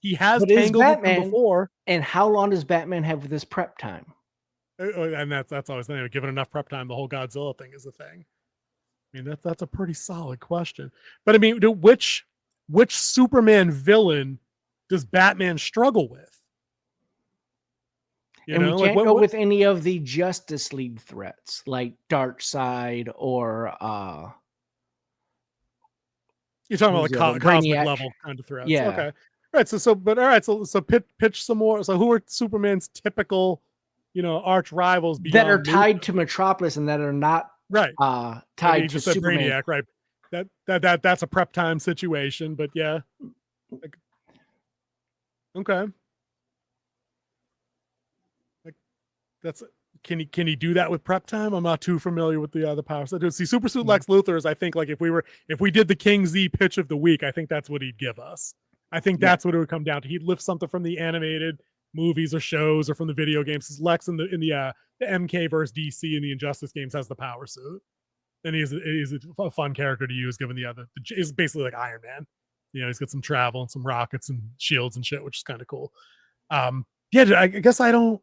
He has But is tangled with them Batman, before. and how long does Batman have with this prep time? And that's always the thing. Given enough prep time, the whole Godzilla thing is a thing. I mean, that's a pretty solid question. But I mean, which Superman villain does Batman struggle with? And we Like can't go what with any of the Justice League threats, like Darkseid or you're talking who's the about other like cosmic Brainiac. level kind of threats. Yeah, Okay. All right. So pitch some more. So who are Superman's typical, arch rivals that are beyond tied Luthor? to Metropolis and that are not Right. Like you tied to just said Superman. Brainiac, right? That's a prep time situation, but yeah. Like, okay. Like that's can he do that with prep time? I'm not too familiar with the other powers. See, Super Suit Lex Luthor is, I think, like if we did the King Z pitch of the week, I think that's what he'd give us. I think Yeah. that's what it would come down to. He'd lift something from the animated movies or shows or from the video games. Because Lex in the MK versus DC in the Injustice games has the power suit, and he's a fun character to use. Given he's basically like Iron Man. He's got some travel and some rockets and shields and shit, which is kind of cool. Yeah, I guess I don't.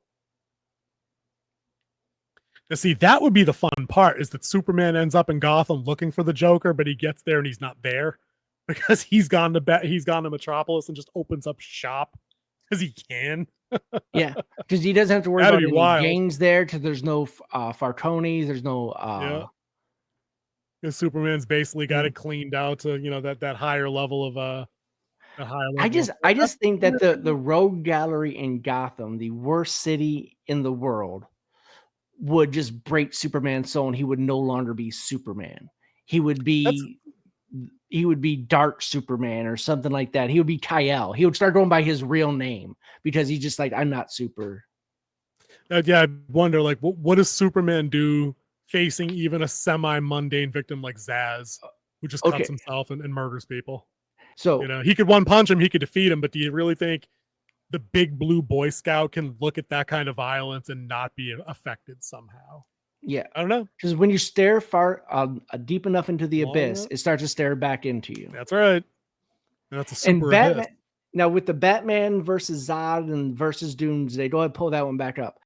Now, see, that would be the fun part, is that Superman ends up in Gotham looking for the Joker, but he gets there and he's not there because he's gone to Metropolis and just opens up shop because he can. Yeah, because he doesn't have to worry That'd about be any wild. gangs there, because there's no Fartonis, there's no Yeah. Because Superman's basically got it cleaned out to that higher level of a higher level. I just think that the rogue gallery in Gotham, the worst city in the world, would just break Superman's soul, and he would no longer be Superman. He would be Dark Superman or something like that. He would be Kal. He would start going by his real name because he's just like, I'm not super. Yeah, I wonder, like, what does Superman do facing even a semi-mundane victim like Zaz, who just cuts himself and murders people? So he could one punch him, he could defeat him, but do you really think the big blue Boy Scout can look at that kind of violence and not be affected somehow? Yeah, I don't know. Because when you stare far deep enough into the abyss, it starts to stare back into you. That's right. That's a super and Batman. abyss. Now with the Batman versus Zod and versus Doomsday, go ahead, pull that one back up.